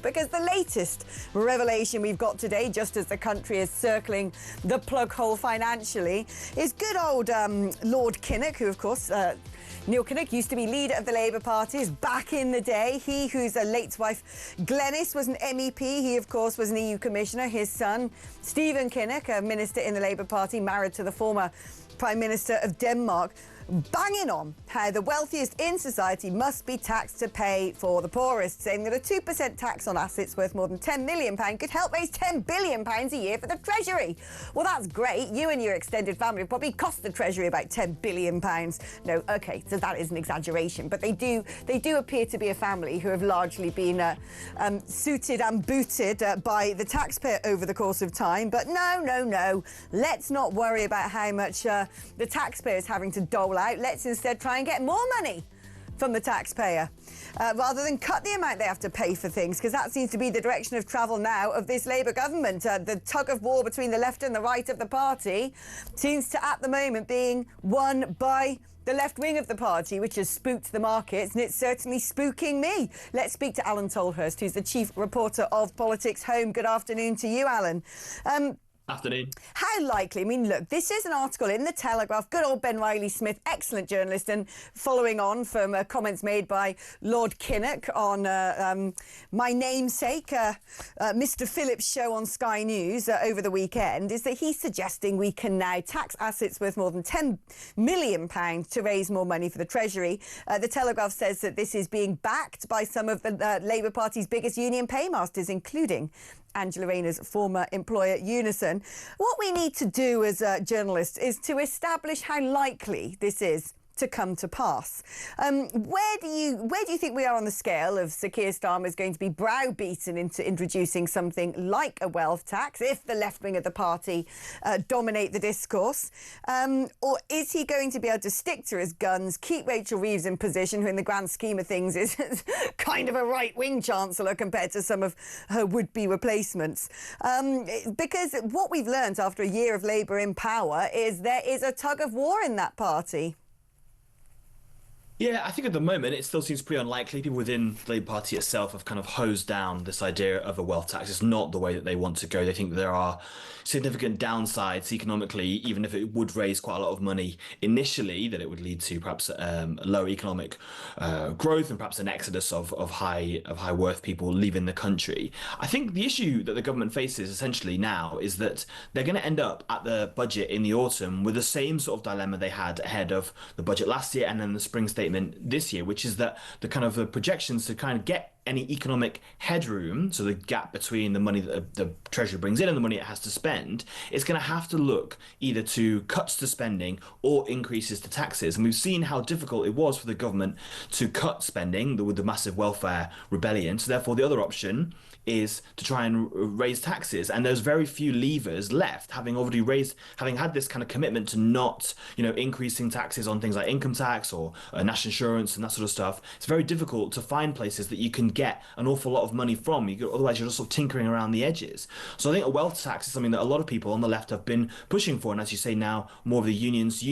because the latest revelation we've got today, just as the country is circling the plug hole financially, is good old Lord Kinnock, who, of course, Neil Kinnock used to be leader of the Labour Party back in the day. He, whose late wife Glenys was an MEP, he, of course, was an EU Commissioner. His son, Stephen Kinnock, a minister in the Labour Party, married to the former Prime Minister of Denmark, banging on how the wealthiest in society must be taxed to pay for the poorest, saying that a 2% tax on assets worth more than £10 million could help raise £10 billion a year for the Treasury. Well, that's great. You and your extended family would probably cost the Treasury about £10 billion. No, OK, so that is an exaggeration. But they do appear to be a family who have largely been suited and booted by the taxpayer over the course of time. But no. Let's not worry about how much the taxpayer is having to dole out. Let's instead try and get more money from the taxpayer rather than cut the amount they have to pay for things, because that seems to be the direction of travel now of this Labour government. The tug of war between the left and the right of the party seems to, at the moment, being won by the left wing of the party, which has spooked the markets, and it's certainly spooking me. Let's speak to Alain Tolhurst, who's the chief reporter of PoliticsHome. Good afternoon to you, Alain. Afternoon. How likely? I mean, look, this is an article in The Telegraph. Good old Ben Riley-Smith, excellent journalist, and following on from comments made by Lord Kinnock on my namesake, Mr. Phillips' show on Sky News over the weekend, is that he's suggesting we can now tax assets worth more than £10 million to raise more money for the Treasury. The Telegraph says that this is being backed by some of the Labour Party's biggest union paymasters, including Angela Rayner's former employer, Unison. What we need to do as journalists is to establish how likely this is to come to pass. Where do you think we are on the scale of Sir Keir Starmer is going to be browbeaten into introducing something like a wealth tax if the left wing of the party dominate the discourse? Or is he going to be able to stick to his guns, keep Rachel Reeves in position, who in the grand scheme of things is kind of a right-wing chancellor compared to some of her would-be replacements? Because what we've learned after a year of Labour in power is there is a tug of war in that party. Yeah, I think at the moment it still seems pretty unlikely. People within the Labour Party itself have kind of hosed down this idea of a wealth tax. It's not the way that they want to go. They think there are significant downsides economically, even if it would raise quite a lot of money initially, that it would lead to perhaps lower economic growth and perhaps an exodus of high worth people leaving the country. I think the issue that the government faces essentially now is that they're going to end up at the budget in the autumn with the same sort of dilemma they had ahead of the budget last year and then the spring statement this year, which is that the kind of the projections to kind of get any economic headroom, so the gap between the money that the Treasury brings in and the money it has to spend, is going to have to look either to cuts to spending or increases to taxes. And we've seen how difficult it was for the government to cut spending with the massive welfare rebellion. So therefore, the other option is to try and raise taxes. And there's very few levers left, having had this kind of commitment to not, increasing taxes on things like income tax or national insurance and that sort of stuff. It's very difficult to find places that you can get an awful lot of money from. Otherwise, you're just sort of tinkering around the edges. So I think a wealth tax is something that a lot of people on the left have been pushing for. And as you say now, more of the unions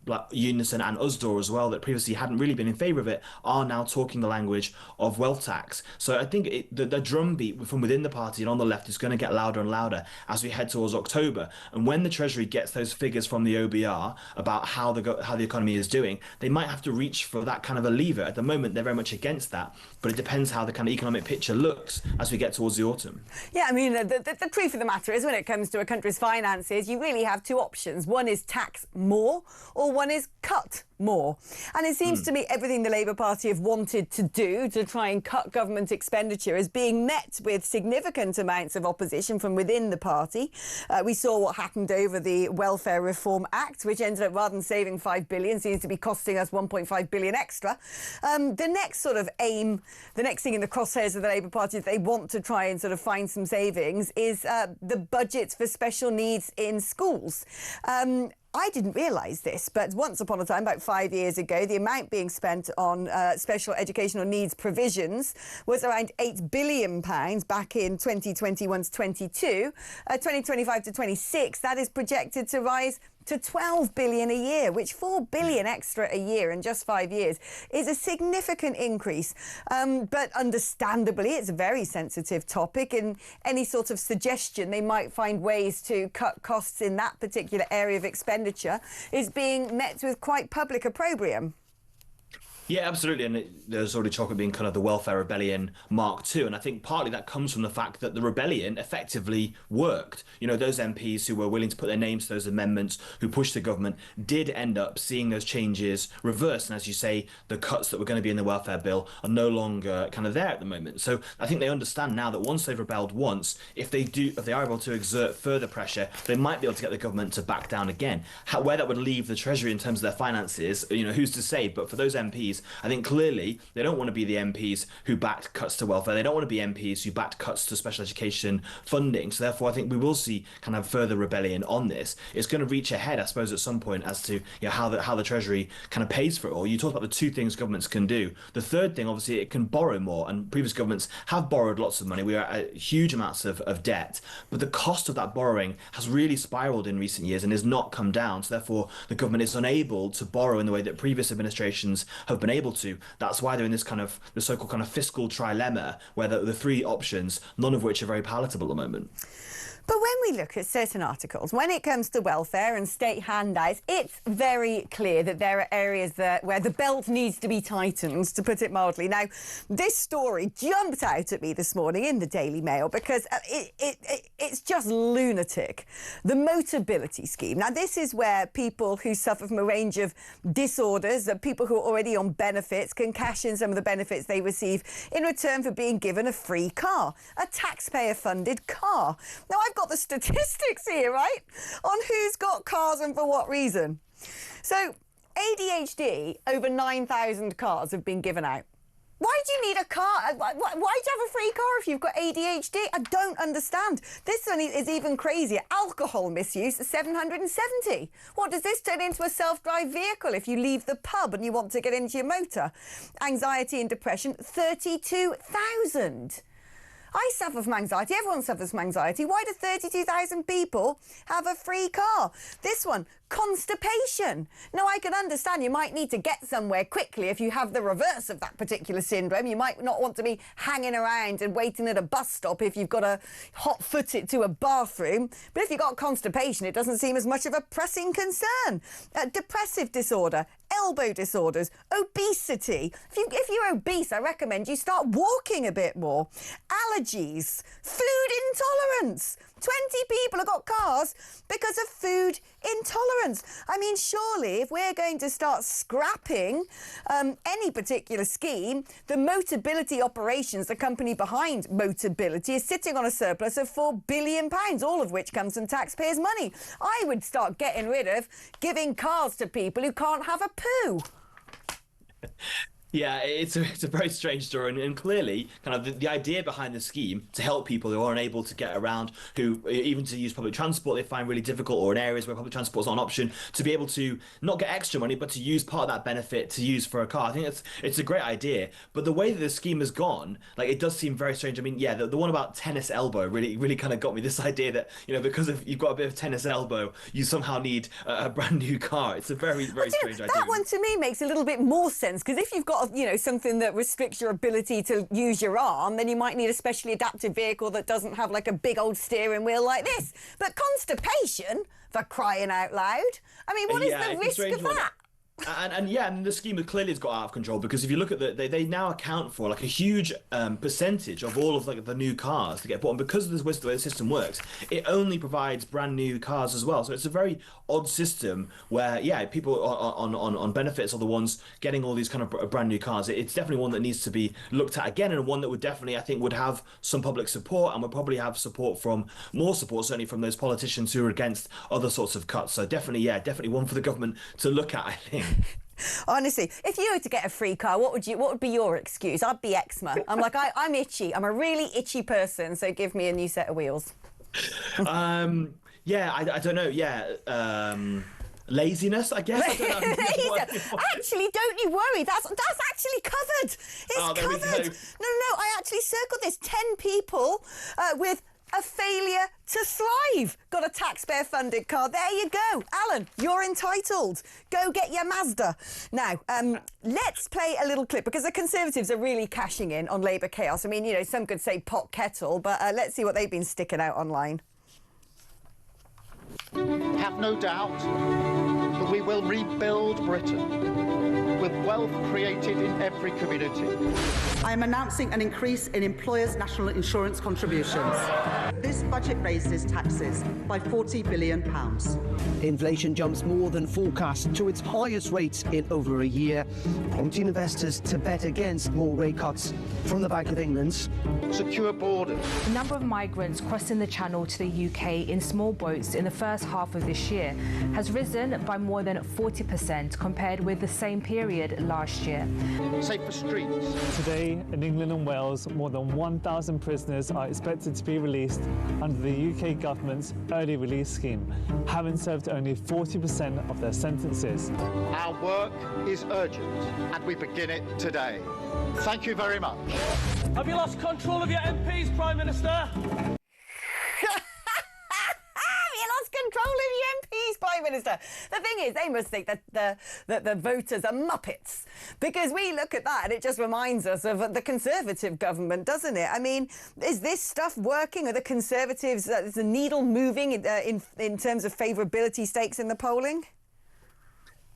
like Unison and USDAW as well, that previously hadn't really been in favour of it, are now talking the language of wealth tax. So I think the drumbeat from within the party and on the left is going to get louder and louder as we head towards October. And when the Treasury gets those figures from the OBR about how the economy is doing, they might have to reach for that kind of a lever. At the moment, they're very much against that, but it depends how the kind of economic picture looks as we get towards the autumn. Yeah, I mean, the truth of the matter is when it comes to a country's finances, you really have two options. One is tax more, or one is cut more. And it seems to me everything the Labour Party have wanted to do to try and cut government expenditure is being met with significant amounts of opposition from within the party. We saw what happened over the Welfare Reform Act, which ended up, rather than saving £5 billion, seems to be costing us £1.5 billion extra. The next sort of aim, the next thing in the crosshairs of the Labour Party that they want to try and sort of find some savings is the budgets for special needs in schools. I didn't realise this, but once upon a time, about 5 years ago, the amount being spent on special educational needs provisions was around £8 billion back in 2021 to 22. 2025 to 26, that is projected to rise to 12 billion a year, which 4 billion extra a year in just 5 years is a significant increase. But understandably, it's a very sensitive topic, and any sort of suggestion they might find ways to cut costs in that particular area of expenditure is being met with quite public opprobrium. Yeah, absolutely. And there's already talk of being kind of the welfare rebellion Mark II. And I think partly that comes from the fact that the rebellion effectively worked. You know, those MPs who were willing to put their names to those amendments, who pushed the government, did end up seeing those changes reversed. And as you say, the cuts that were going to be in the welfare bill are no longer kind of there at the moment. So I think they understand now that once they've rebelled once, if they are able to exert further pressure, they might be able to get the government to back down again. Where that would leave the Treasury in terms of their finances, you know, who's to say? But for those MPs, I think clearly they don't want to be the MPs who backed cuts to welfare. They don't want to be MPs who backed cuts to special education funding. So therefore, I think we will see kind of further rebellion on this. It's going to reach a head, I suppose, at some point as to, you know, how the Treasury kind of pays for it all. You talked about the two things governments can do. The third thing, obviously, it can borrow more. And previous governments have borrowed lots of money. We are at huge amounts of debt. But the cost of that borrowing has really spiraled in recent years and has not come down. So therefore, the government is unable to borrow in the way that previous administrations have been able to. That's why they're in this kind of the so-called kind of fiscal trilemma, where the three options, none of which are very palatable at the moment. But when we look at certain articles, when it comes to welfare and state handouts, it's very clear that there are areas where the belt needs to be tightened, to put it mildly. Now, this story jumped out at me this morning in the Daily Mail because it's just lunatic. The Motability scheme. Now, this is where people who suffer from a range of disorders, people who are already on benefits, can cash in some of the benefits they receive in return for being given a free car, a taxpayer-funded car. Now, I've got the statistics here, right, on who's got cars and for what reason. So, ADHD, over 9,000 cars have been given out. Why do you need a car? Why do you have a free car if you've got ADHD? I don't understand. This one is even crazier. Alcohol misuse, 770. What does this turn into? A self-drive vehicle if you leave the pub and you want to get into your motor? Anxiety and depression, 32,000. I suffer from anxiety. Everyone suffers from anxiety. Why do 32,000 people have a free car? This one, constipation. Now, I can understand you might need to get somewhere quickly if you have the reverse of that particular syndrome. You might not want to be hanging around and waiting at a bus stop if you've got to hot-foot it to a bathroom. But if you've got constipation, it doesn't seem as much of a pressing concern. Depressive disorder, elbow disorders, obesity. If you're obese, I recommend you start walking a bit more. Allergies, food intolerance. 20 people have got cars because of food intolerance. I mean, surely if we're going to start scrapping any particular scheme, the Motability operations, the company behind Motability, is sitting on a surplus of £4 billion, all of which comes from taxpayers' money. I would start getting rid of giving cars to people who can't have a poo. Yeah, it's a very strange story, and clearly kind of the idea behind the scheme to help people who are unable to get around, who even to use public transport they find really difficult, or in areas where public transport is not an option, to be able to not get extra money but to use part of that benefit to use for a car. I think it's a great idea, but the way that the scheme has gone, like, it does seem very strange. I mean, yeah, the one about tennis elbow really kind of got me. This idea that, you know, because you've got a bit of tennis elbow, you somehow need a brand new car. It's a very strange idea. That one to me makes a little bit more sense, because if you've got, you know, something that restricts your ability to use your arm, then you might need a specially adapted vehicle that doesn't have like a big old steering wheel like this. But constipation, for crying out loud, I mean, what is the risk of that? And the scheme clearly has got out of control, because if you look at they now account for like a huge percentage of all of like the new cars to get bought, and because of the way the system works, it only provides brand new cars as well. So it's a very odd system where, yeah, people on benefits are the ones getting all these kind of brand new cars. It's definitely one that needs to be looked at again, and one that would definitely, I think, would have some public support, and would probably have more support certainly from those politicians who are against other sorts of cuts. So definitely one for the government to look at, I think. Honestly, if you were to get a free car, what would be your excuse? I'd be eczema. I'm like, I'm itchy. I'm a really itchy person, so give me a new set of wheels. Yeah, I don't know. Yeah, laziness, I guess. I don't know. Actually, don't you worry. That's actually covered. It's there we covered. go. No. I actually circled this. 10 people with a failure to thrive. Got a taxpayer-funded car. There you go. Alan, you're entitled. Go get your Mazda. Now, let's play a little clip, because the Conservatives are really cashing in on Labour chaos. I mean, you know, some could say pot kettle, but let's see what they've been sticking out online. Have no doubt that we will rebuild Britain with wealth created in every community. I am announcing an increase in employers' national insurance contributions. This budget raises taxes by £40 billion. Inflation jumps more than forecast to its highest rate in over a year, prompting investors to bet against more rate cuts from the Bank of England. Secure borders. The number of migrants crossing the Channel to the UK in small boats in the first half of this year has risen by more than 40% compared with the same period last year. Safer streets. Today, in England and Wales, more than 1,000 prisoners are expected to be released under the UK government's early release scheme, having served only 40% of their sentences. Our work is urgent, and we begin it today. Thank you very much. Have you lost control of your MPs, Prime Minister? Control of the MPs, Prime Minister. The thing is, they must think that the voters are muppets, because we look at that and it just reminds us of the Conservative government, doesn't it? I mean, is this stuff working? Are the Conservatives, is the needle moving in terms of favourability stakes in the polling?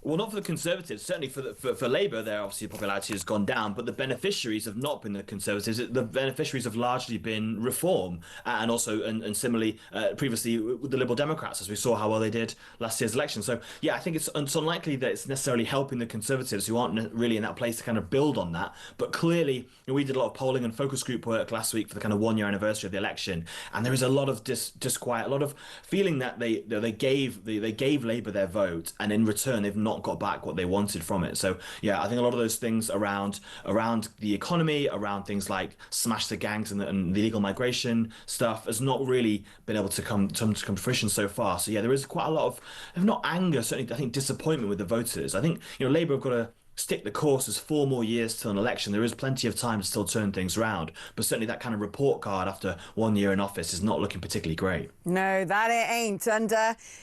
Well, not for the Conservatives. Certainly for Labour, their obviously popularity has gone down, but the beneficiaries have not been the Conservatives. The beneficiaries have largely been Reform, and also and similarly previously with the Liberal Democrats, as we saw how well they did last year's election. So yeah, I think it's unlikely that it's necessarily helping the Conservatives, who aren't really in that place to kind of build on that. But clearly, you know, we did a lot of polling and focus group work last week for the kind of 1 year anniversary of the election, and there is a lot of disquiet, a lot of feeling that they gave Labour their vote, and in return they've not got back what they wanted from it. So yeah, I think a lot of those things around the economy, around things like smash the gangs and the illegal migration stuff, has not really been able to come to fruition so far. So yeah, there is quite a lot of, if not anger, certainly I think disappointment with the voters. I think, you know, Labour have got to stick the course. There's 4 more years till an election. There is plenty of time to still turn things around, but certainly that kind of report card after 1 year in office is not looking particularly great. No, that it ain't. And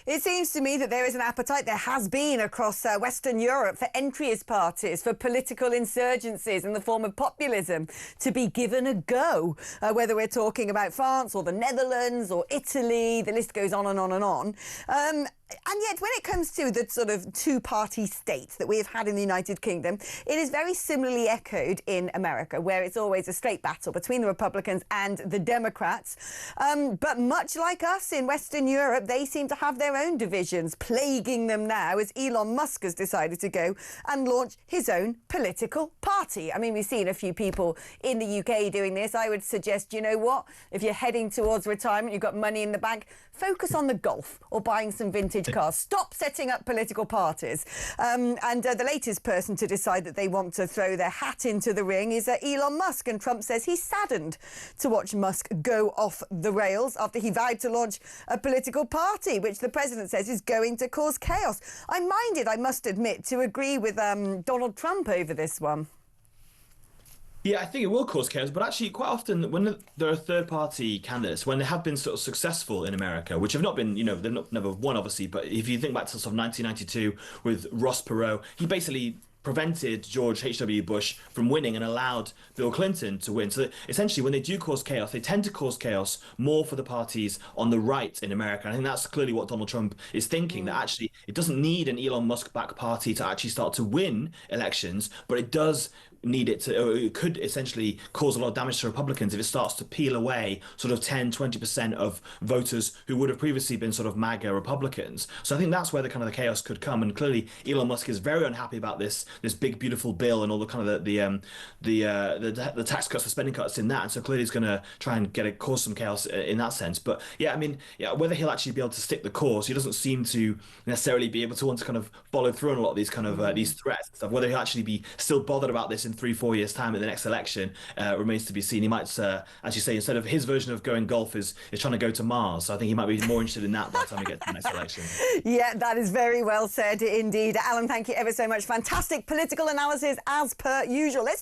it seems to me that there is an appetite, there has been across Western Europe, for entryist parties, for political insurgencies in the form of populism to be given a go, whether we're talking about France or the Netherlands or Italy, the list goes on and on and on. And yet, when it comes to the sort of two-party state that we have had in the United Kingdom, it is very similarly echoed in America, where it's always a straight battle between the Republicans and the Democrats. But much like us in Western Europe, they seem to have their own divisions plaguing them now, as Elon Musk has decided to go and launch his own political party. I mean, we've seen a few people in the UK doing this. I would suggest, you know what, if you're heading towards retirement, you've got money in the bank, focus on the golf or buying some vintage cars. Stop setting up political parties. And the latest person to decide that they want to throw their hat into the ring is Elon Musk. And Trump says he's saddened to watch Musk go off the rails after he vowed to launch a political party, which the president says is going to cause chaos. I'm minded, I must admit, to agree with Donald Trump over this one. Yeah, I think it will cause chaos, but actually quite often when there are third-party candidates, when they have been sort of successful in America, which have not been, you know, they've never won, obviously, but if you think back to sort of 1992 with Ross Perot, he basically prevented George H.W. Bush from winning and allowed Bill Clinton to win. So essentially, when they do cause chaos, they tend to cause chaos more for the parties on the right in America. And I think that's clearly what Donald Trump is thinking, that actually it doesn't need an Elon Musk-backed party to actually start to win elections, but it does need it to, or it could essentially cause a lot of damage to Republicans if it starts to peel away sort of 10-20% of voters who would have previously been sort of MAGA Republicans. So I think that's where the kind of the chaos could come. And clearly Elon Musk is very unhappy about this big beautiful bill and all the kind of the tax cuts, the spending cuts in that. And so clearly he's going to try and cause some chaos in that sense. But yeah, I mean, yeah, whether he'll actually be able to stick the course, he doesn't seem to necessarily be able to want to kind of follow through on a lot of these kind of these threats and stuff. Whether he'll actually be still bothered about this in 3-4 years time at the next election remains to be seen. He might actually say instead of his version of going golf is trying to go to Mars. So I think he might be more interested in that by the time we get to the next election. Yeah, that is very well said indeed. Alan, thank you ever so much. Fantastic political analysis as per usual. Let's